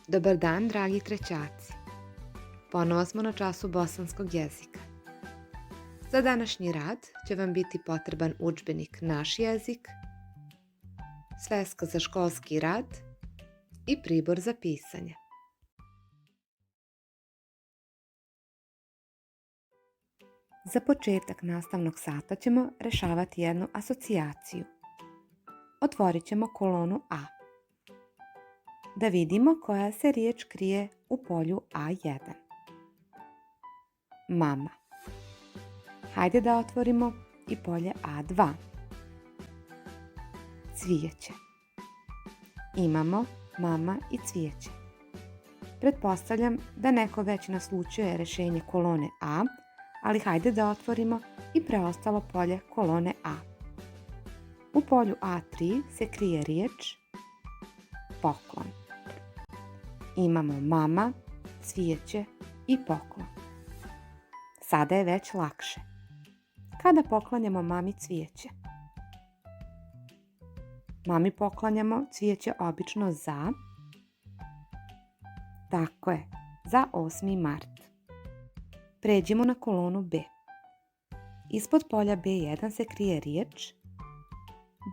Dobar dan, dragi trećaci. Ponovo smo na času bosanskog jezika. Za današnji rad će vam biti potreban udžbenik Naš jezik, sveska za školski rad i pribor za pisanje. Za početak nastavnog sata ćemo rešavati jednu asocijaciju. Otvorit ćemo kolonu A. Da vidimo koja se riječ krije u polju A1. Mama. Hajde da otvorimo i polje A2. Cvijeće. Imamo mama i cvijeće. Pretpostavljam da neko već naslućuje rešenje kolone A, ali hajde da otvorimo i preostalo polje kolone A. U polju A3 se krije riječ poklon. Imamo mama, cvijeće i poklon. Sada je već lakše. Kada poklanjamo mami cvijeće? Mami poklanjamo cvijeće obično za... Tako je, za 8. mart. Pređimo na kolonu B. Ispod polja B1 se krije riječ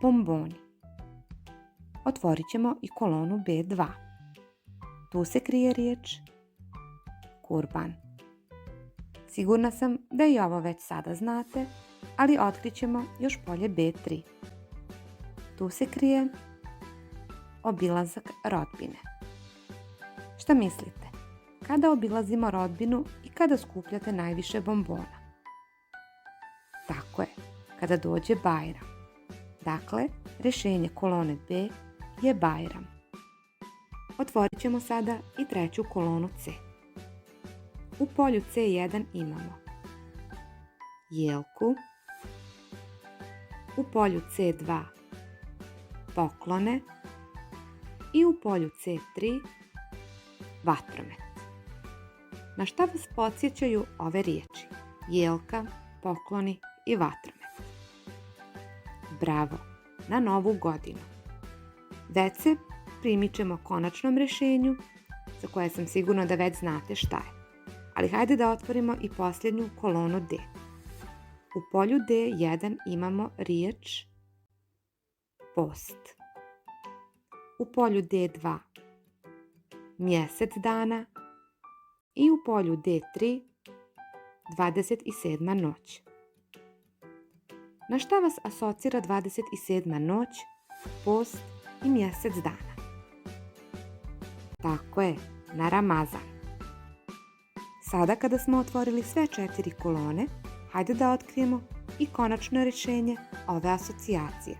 bomboni. Otvorit ćemo i kolonu B2. Tu se krije riječ kurban. Sigurna sam da i ovo već sada znate, ali otkrićemo još polje B3. Tu se krije obilazak rodbine. Šta mislite? Kada obilazimo rodbinu i kada skupljate najviše bombona? Tako je, kada dođe Bajram. Dakle, rešenje kolone B je Bajram. Otvorit ćemo sada i treću kolonu C. U polju C1 imamo jelku, u polju C2 poklone i u polju C3 vatromet. Na šta vas podsjećaju ove riječi? Jelka, pokloni i vatromet. Bravo, na novu godinu. Već se primičemo konačnom rešenju, za koje sam sigurna da već znate šta je. Ali hajde da otvorimo i posljednju kolonu D. U polju D1 imamo riječ post. U polju D2 mjesec dana i u polju D3 27. noć. Na šta vas asocira 27. noć, post i mjesec dana? Tako je, na Ramazan. Sada kada smo otvorili sve 4 kolone, hajde da otkrijemo i konačno rješenje ove asocijacije.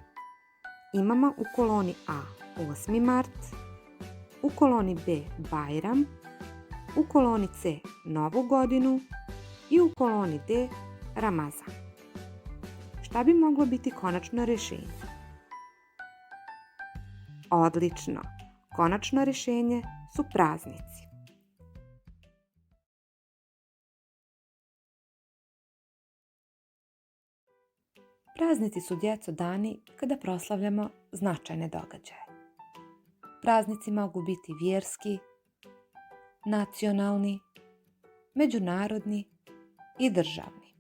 Imamo u koloni A 8. mart, u koloni B Bajram, u koloni C Novu godinu i u koloni D Ramazan. Šta bi moglo biti konačno rješenje? Odlično! Konačno rješenje su praznici. Praznici su, djeco, dani kada proslavljamo značajne događaje. Praznici mogu biti vjerski, nacionalni, međunarodni i državni.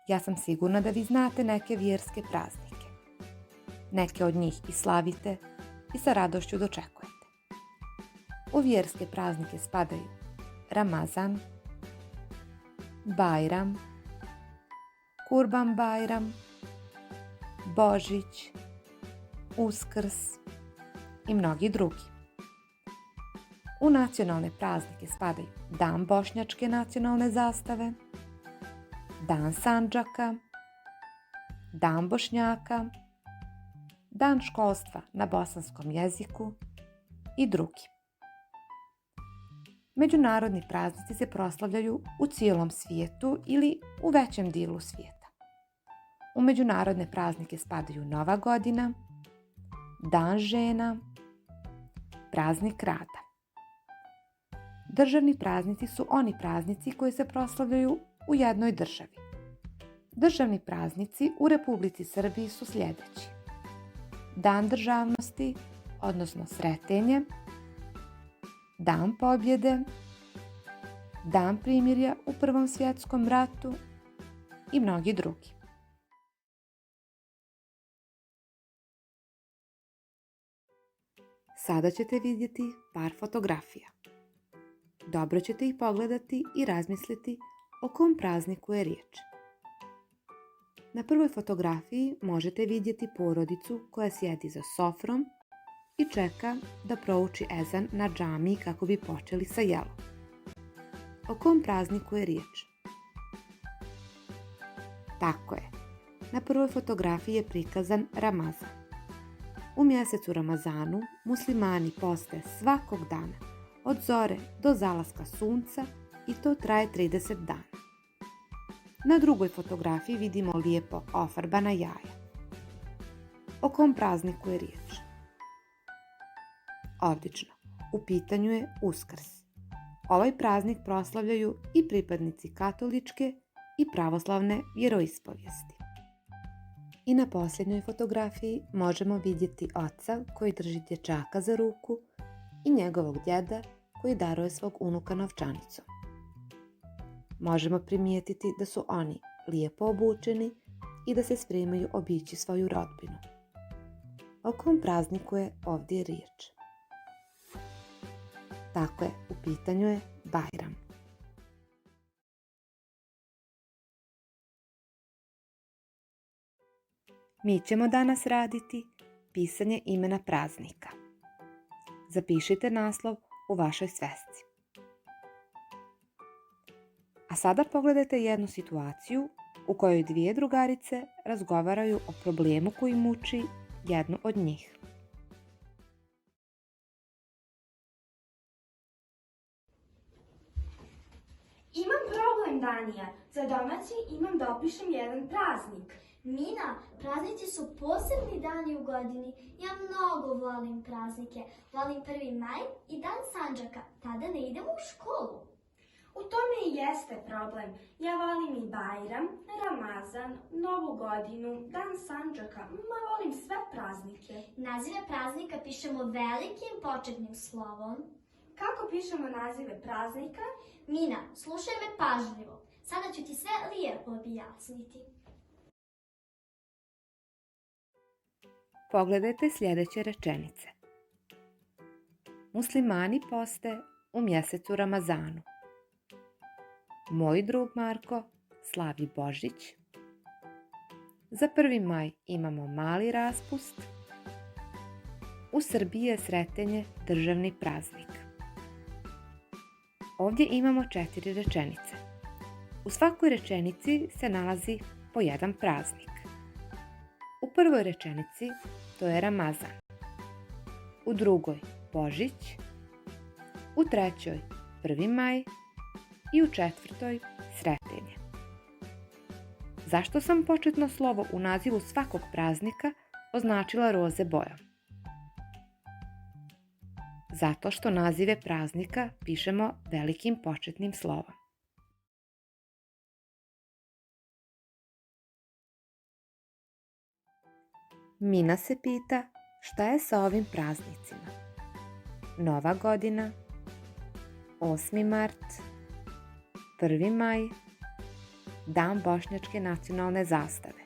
Ja sam sigurna da vi znate neke vjerske praznike. Neke od njih i slavite i sa radošću dočekujete. U vjerske praznike spadaju Ramazan, Bajram, Kurban Bajram, Božić, Uskrs i mnogi drugi. U nacionalne praznike spadaju Dan bošnjačke nacionalne zastave, Dan Sandžaka, Dan Bošnjaka, Dan školstva na bosanskom jeziku i drugi. Međunarodni praznici se proslavljaju u cijelom svijetu ili u većem dijelu svijeta. U međunarodne praznike spadaju Nova godina, Dan žena, Praznik rada. Državni praznici su oni praznici koji se proslavljaju u jednoj državi. Državni praznici u Republici Srbiji su sljedeći: Dan državnosti, odnosno Sretenje, Dan pobjede, Dan primirja u Prvom svjetskom ratu i mnogi drugi. Sada ćete vidjeti par fotografija. Dobro ćete ih pogledati i razmisliti o kom prazniku je riječ. Na prvoj fotografiji možete vidjeti porodicu koja sjedi za sofrom i čeka da prouči ezan na džamiji kako bi počeli sa jelom. O kom prazniku je riječ? Tako je. Na prvoj fotografiji je prikazan Ramazan. U mjesecu Ramazanu muslimani poste svakog dana, od zore do zalaska sunca i to traje 30 dana. Na drugoj fotografiji vidimo lijepo ofarbana jaja. O kom prazniku je riječ? Odlično. U pitanju je Uskrs. Ovaj praznik proslavljaju i pripadnici katoličke i pravoslavne vjeroispovijesti. I na posljednjoj fotografiji možemo vidjeti oca koji drži dječaka za ruku i njegovog djeda koji daruje svog unuka novčanicom. Možemo primijetiti da su oni lijepo obučeni i da se spremaju obići svoju rodbinu. O kom prazniku je ovdje riječ? Tako je, u pitanju je Bajram. Mi ćemo danas raditi pisanje imena praznika. Zapišite naslov u vašoj svesci. A sada pogledajte jednu situaciju u kojoj dvije drugarice razgovaraju o problemu koji muči jednu od njih. Imam problem, Danija. Za domaći imam da opišem jedan praznik. Mina, praznici su posebni dani u godini. Ja mnogo volim praznike. Volim 1. maj i dan Sandžaka. Tada ne idemo u školu. U tome i jeste problem. Ja volim i Bajram, Ramazan, Novu godinu, dan Sandžaka. Volim sve praznike. Nazive praznika pišemo velikim početnim slovom. Kako pišemo nazive praznika? Mina, slušaj me pažljivo. Sada ću ti sve lijepo objasniti. Pogledajte sljedeće rečenice. Muslimani poste u mjesecu Ramazanu. Moj drug Marko slavi Božić. Za 1. maj imamo mali raspust. U Srbiji je Sretenje državni praznik. Ovdje imamo 4 rečenice. U svakoj rečenici se nalazi po jedan praznik. U prvoj rečenici to je Ramazan. U drugoj Božić. U trećoj 1. maj. I u četvrtoj Sretenje. Zašto sam početno slovo u nazivu svakog praznika označila roze bojom? Zato što nazive praznika pišemo velikim početnim slovom. Mina se pita šta je sa ovim praznicima. Nova godina, 8. mart, 1. maj, dan Bošnjačke nacionalne zastave.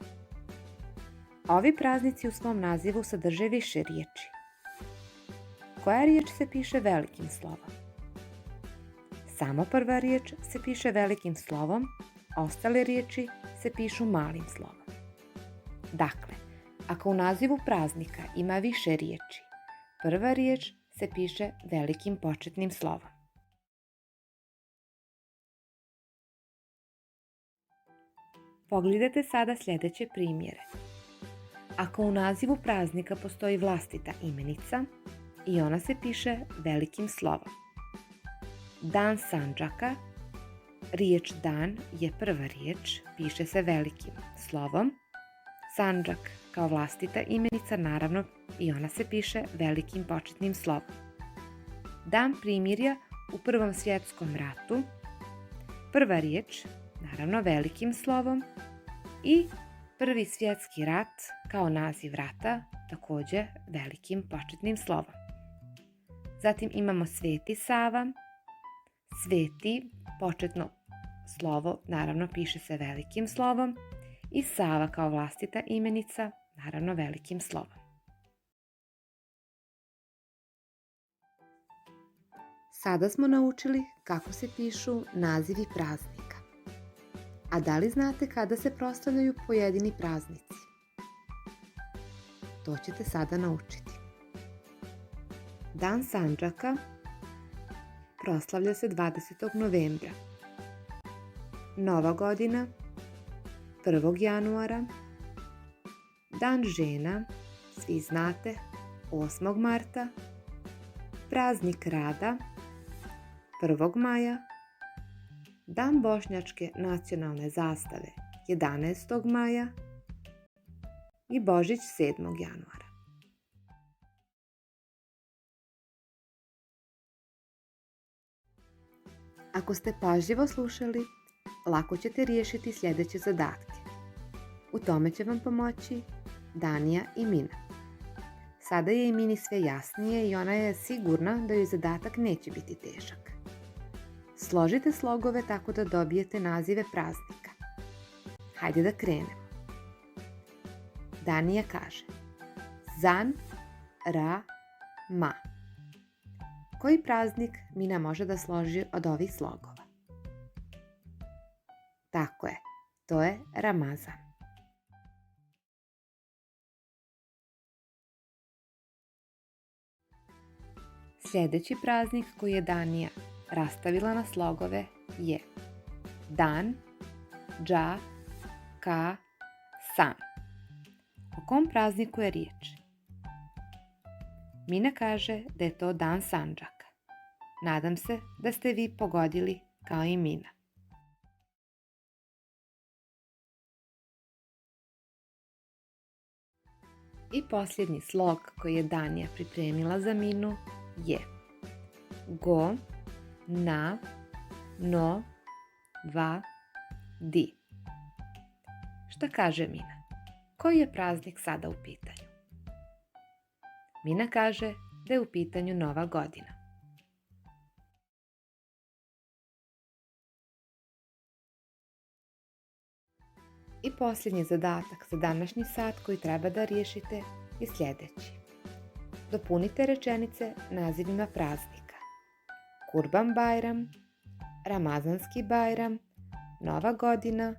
Ovi praznici u svom nazivu sadrže više riječi. Koja riječ se piše velikim slovom? Samo prva riječ se piše velikim slovom, ostale riječi se pišu malim slovom. Dakle, ako u nazivu praznika ima više riječi, prva riječ se piše velikim početnim slovom. Pogledajte sada sljedeće primjere. Ako u nazivu praznika postoji vlastita imenica i ona se piše velikim slovom. Dan Sandžaka, riječ dan je prva riječ, piše se velikim slovom. Sandžak kao vlastita imenica, naravno, i ona se piše velikim početnim slovom. Dan primirja u Prvom svjetskom ratu, prva riječ, naravno velikim slovom, i Prvi svjetski rat kao naziv rata, također velikim početnim slovom. Zatim imamo Sveti Sava. Sveti, početno slovo, naravno piše se velikim slovom, i Sava kao vlastita imenica, naravno velikim slovom. Sada smo naučili kako se pišu nazivi praznika. A da li znate kada se proslavljaju pojedini praznici? To ćete sada naučiti. Dan Sandžaka proslavlja se 20. novembra. Nova godina 1. januara. Dan žena, svi znate, 8. marta. Praznik rada 1. maja. Dan bošnjačke nacionalne zastave 11. maja i Božić 7. januara. Ako ste pažljivo slušali, lako ćete riješiti sljedeće zadatke. U tome će vam pomoći Danija i Mina. Sada je i Mini sve jasnije i ona je sigurna da joj zadatak neće biti težak. Složite slogove tako da dobijete nazive praznika. Hajde da krenemo. Danija kaže: Zan, ra, ma. Koji praznik Mina može da složi od ovih slogova? Tako je, to je Ramazan. Sljedeći praznik koji je Danija rastavila na slogove je Dan, dža, ka, san. O kom prazniku je riječ? Mina kaže da je to Dan Sandžaka. Nadam se da ste vi pogodili kao i Mina. I posljednji slog koji je Danija pripremila za Minu je go, na, no, va, di. Šta kaže Mina? Koji je praznik sada u pitanju? Mina kaže da je u pitanju Nova godina. I posljednji zadatak za današnji sat koji treba da riješite je sljedeći. Dopunite rečenice nazivima praznika. Kurban Bajram, Ramazanski Bajram, Nova godina,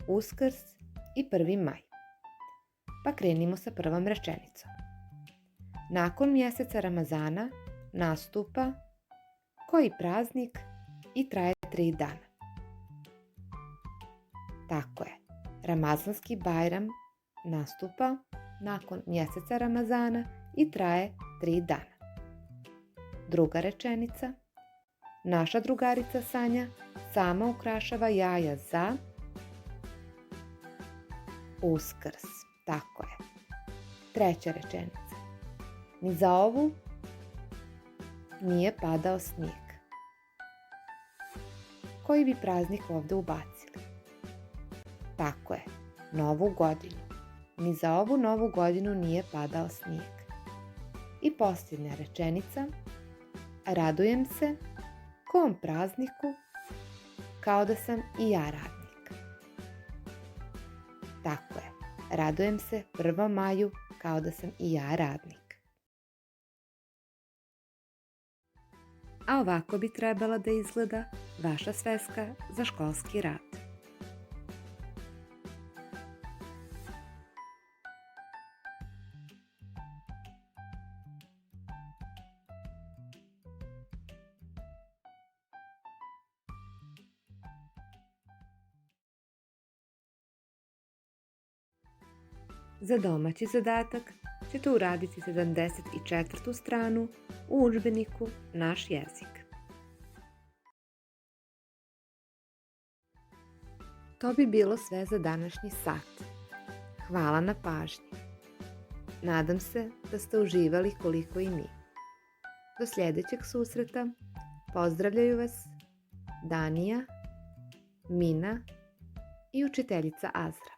Uskrs i 1. maj. Pa krenimo sa prvom rečenicom. Nakon mjeseca Ramazana nastupa koji praznik i traje 3 dana. Tako je, Ramazanski Bajram nastupa nakon mjeseca Ramazana i traje 3 dana. Druga rečenica. Naša drugarica Sanja sama ukrašava jaja za Uskrs. Tako je. Treća rečenica. Ni za ovu nije padao snijeg. Koji bi praznik ovdje ubacili? Tako je, Novu godinu. Ni za ovu Novu godinu nije padao snijeg. I posljednja rečenica. Radujem se kom prazniku kao da sam i ja radnik. Tako je, radujem se 1. maju kao da sam i ja radnik. A ovako bi trebala da izgleda vaša sveska za školski rad. Za domaći zadatak ćete uraditi 74. stranu u udžbeniku Naš jezik. To bi bilo sve za današnji sat. Hvala na pažnji. Nadam se da ste uživali koliko i mi. Do sljedećeg susreta pozdravljaju vas Danija, Mina i učiteljica Azra.